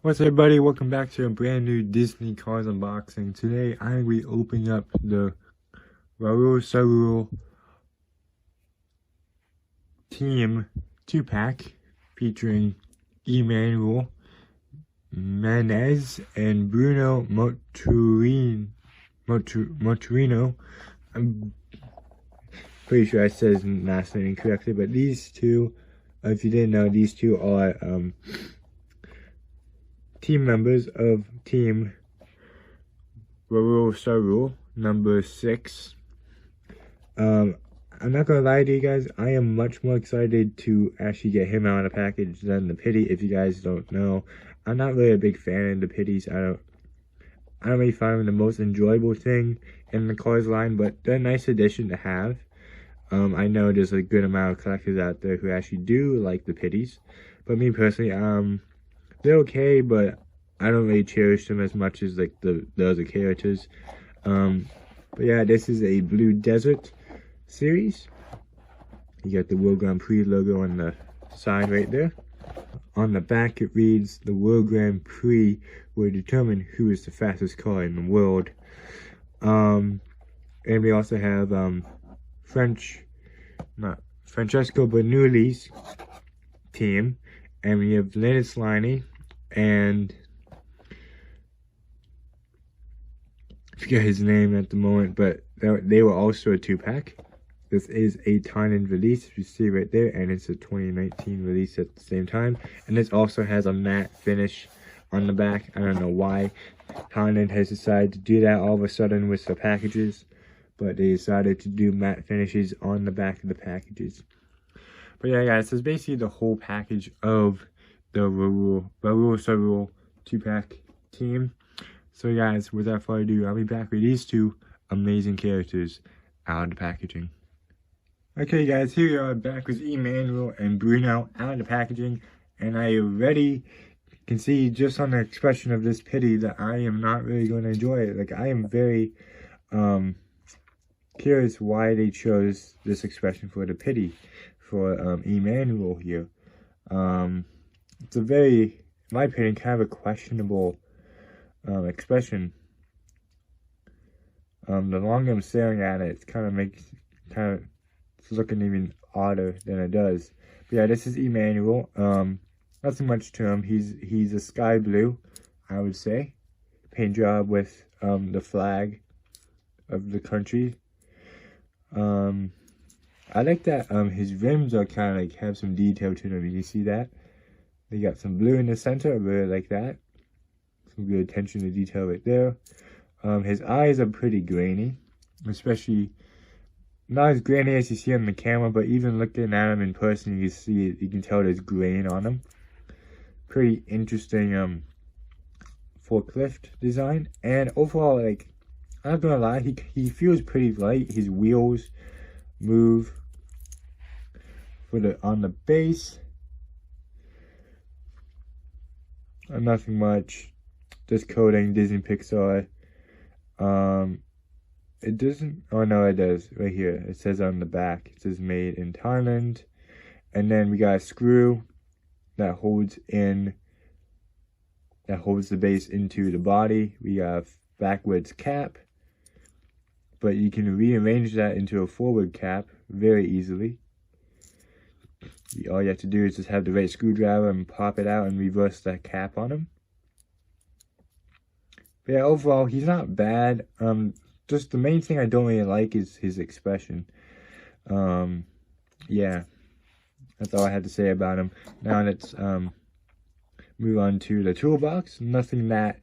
What's up, everybody? Welcome back to a brand new Disney Cars unboxing. Today, I will be opening up the Raoul Team 2-pack featuring Emmanuel, Maniez and Bruno Motoreau. I'm pretty sure I said his last name incorrectly, but these two, if you didn't know, these two are team members of Team Raoul number 6. I'm not gonna lie to you guys, I am much more excited to actually get him out of the package than the Pity. If you guys don't know, I'm not really a big fan of the Pitties. I don't really find them the most enjoyable thing in the Cars line, but they're a nice addition to have. I know there's a good amount of collectors out there who actually do like the Pitties, but me personally, they're okay, but I don't really cherish them as much as like the other characters. But yeah, this is a Blue Desert series. You got the World Grand Prix logo on the side right there. On the back it reads, "The World Grand Prix will determine who is the fastest car in the world." And we also have Francesco Bernoulli's team, and we have Linus Liney and I forget his name at the moment, but they were also a 2-pack. This is a Thailand release, you see right there, and it's a 2019 release at the same time. And this also has a matte finish on the back. I don't know why Thailand has decided to do that all of a sudden with the packages, but they decided to do matte finishes on the back of the packages. But yeah, guys, so it's basically the whole package of the Raoul 2-pack team. So guys, without further ado, I'll be back with these two amazing characters out of the packaging. Okay guys, here we are back with Emmanuel and Bruno out of the packaging, and I already can see just on the expression of this Pity that I am not really going to enjoy it. Like, I am very curious why they chose this expression for the Pity for Emmanuel here. It's a very, in my opinion, kind of a questionable expression. The longer I'm staring at it, it kind of it's looking even odder than it does. But yeah, this is Emmanuel. Not so much to him. He's a sky blue, I would say, paint job with the flag of the country. I like that his rims are kind of like have some detail to them. You see that? They got some blue in the center. I really like that. Some good attention to detail right there. His eyes are pretty grainy, especially not as grainy as you see on the camera, but even looking at him in person, you can tell there's grain on him. Pretty interesting forklift design, and overall, like, I'm not gonna lie, he feels pretty light. His wheels move on the base. Nothing much. Just coding Disney Pixar. It doesn't, oh no, it does right here. It says on the back, it says made in Thailand. And then we got a screw that holds the base into the body. We have backwards cap, but you can rearrange that into a forward cap very easily. All you have to do is just have the right screwdriver and pop it out and reverse that cap on him. But yeah, overall, he's not bad. Just the main thing I don't really like is his expression. Yeah, that's all I had to say about him. Now let's move on to the toolbox. Nothing that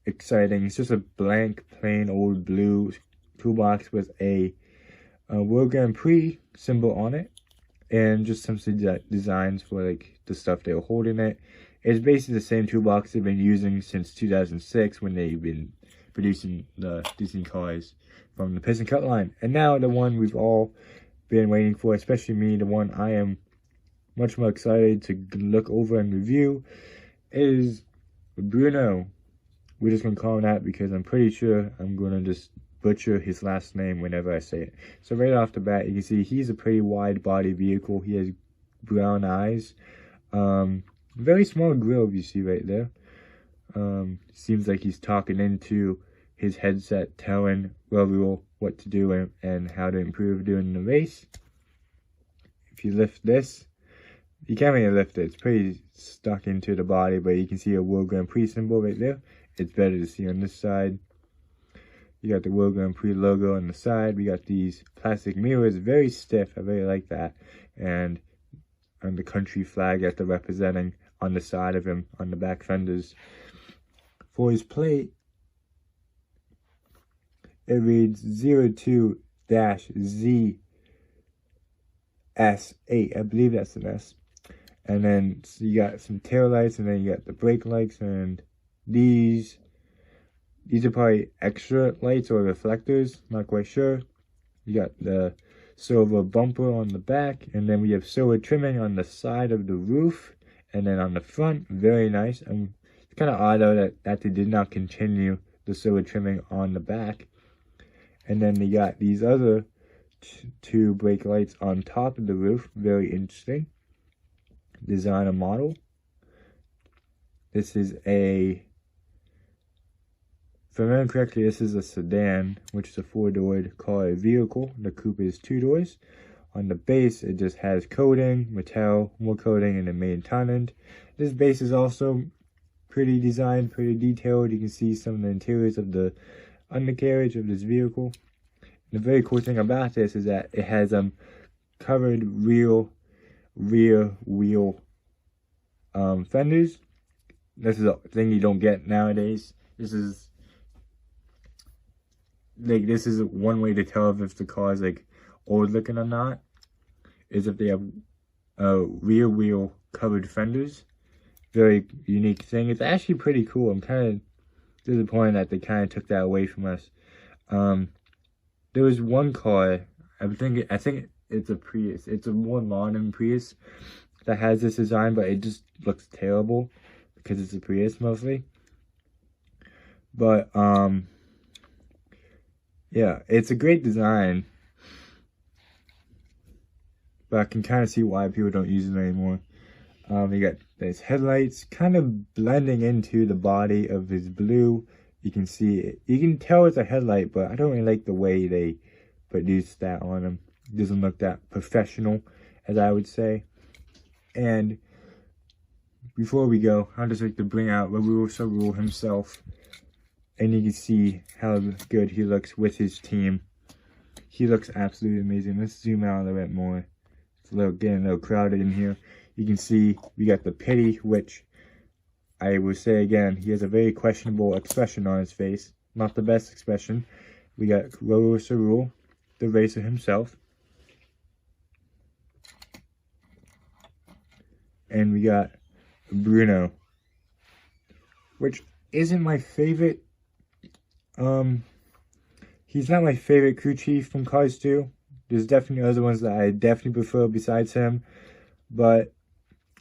exciting. It's just a blank, plain old blue toolbox with a World Grand Prix symbol on it, and just some designs for like the stuff they were holding it. It's basically the same toolbox they've been using since 2006 when they've been producing the Disney cars from the Piston Cut line. And now the one we've all been waiting for, especially me, the one I am much more excited to look over and review, is Bruno. We're just going to call him that because I'm pretty sure I'm going to just butcher his last name whenever I say it. So right off the bat, you can see he's a pretty wide body vehicle. He has brown eyes. Very small grille, you see right there. Seems like he's talking into his headset, telling Motoreau what to do and how to improve during the race. If you lift this, you can't really lift it. It's pretty stuck into the body, but you can see a World Grand Prix symbol right there. It's better to see on this side. You got the World Grand Prix logo on the side. We got these plastic mirrors, very stiff. I really like that. And the country flag that they're representing on the side of him, on the back fenders. For his plate, it reads 02-ZS8. I believe that's an S. And then so you got some tail lights, and then you got the brake lights, and these are probably extra lights or reflectors, not quite sure. You got the silver bumper on the back, and then we have silver trimming on the side of the roof, and then on the front, very nice. And it's kind of odd though that they did not continue the silver trimming on the back. And then they got these other two brake lights on top of the roof, very interesting. Designer model. This is if I remember correctly, this is a sedan, which is a 4-door car vehicle. The coupe is 2 doors. On the base, it just has coating, metal, more coating, and the main tonnage. This base is also pretty designed, pretty detailed. You can see some of the interiors of the undercarriage of this vehicle. The very cool thing about this is that it has covered rear wheel fenders. This is a thing you don't get nowadays. This is one way to tell if the car is like old looking or not, is if they have rear wheel covered fenders. Very unique thing. It's actually pretty cool. I'm kind of disappointed that they kind of took that away from us. There was one car, I think it's a Prius. It's a more modern Prius that has this design, but it just looks terrible because it's a Prius mostly. But yeah, it's a great design, but I can kind of see why people don't use it anymore. You got these headlights kind of blending into the body of his blue. You can see it. You can tell it's a headlight, but I don't really like the way they produced that on him. It doesn't look that professional, as I would say. And before we go, I'd just like to bring out Motoreau himself. And you can see how good he looks with his team. He looks absolutely amazing. Let's zoom out a little bit more. It's getting a little crowded in here. You can see we got the pity, which I will say again, he has a very questionable expression on his face. Not the best expression. We got Motoreau, the racer himself. And we got Bruno, which isn't my favorite. He's not my favorite crew chief from Cars 2. There's definitely other ones that I definitely prefer besides him. But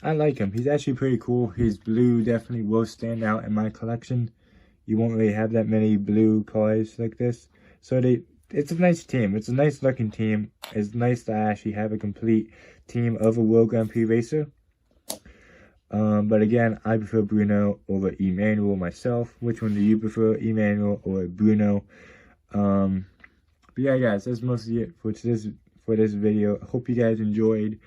I like him. He's actually pretty cool. His blue definitely will stand out in my collection. You won't really have that many blue cars like this. So it's a nice team. It's a nice looking team. It's nice to actually have a complete team of a World Grand Prix racer. But again, I prefer Bruno over Emmanuel myself. Which one do you prefer, Emmanuel or Bruno? But yeah, guys, that's mostly it for this video. I hope you guys enjoyed.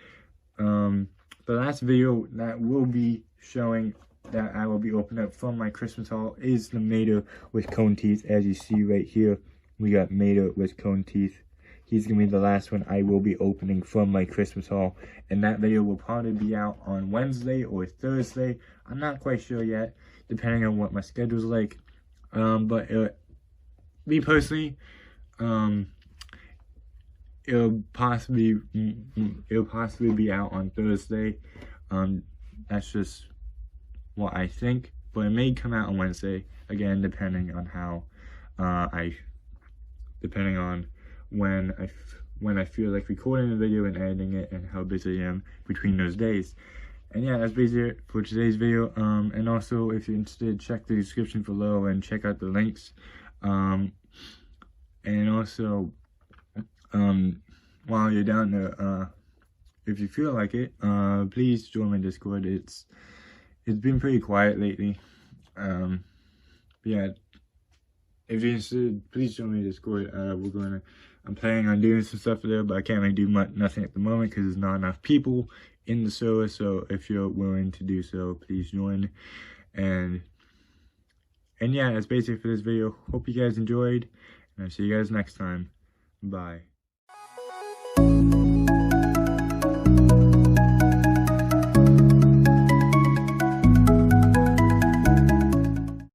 The last video that will be showing that I will be opening up from my Christmas haul is the Mater with cone teeth. As you see right here, we got Mater with cone teeth. He's going to be the last one I will be opening from my Christmas haul. And that video will probably be out on Wednesday or Thursday. I'm not quite sure yet, depending on what my schedule's like. But me personally, it'll possibly be out on Thursday. That's just what I think. But it may come out on Wednesday. Again, depending on how depending on when I feel like recording the video and editing it, and how busy I am between those days. And yeah, that's basically it for today's video. And also, if you're interested, check the description below and check out the links. And also, while you're down there, if you feel like it, please join my Discord. It's been pretty quiet lately. Yeah, if you're interested, please join me in Discord. I'm planning on doing some stuff there, but I can't really do nothing at the moment because there's not enough people in the server. So if you're willing to do so, please join. And yeah, that's basically for this video. Hope you guys enjoyed, and I'll see you guys next time. Bye.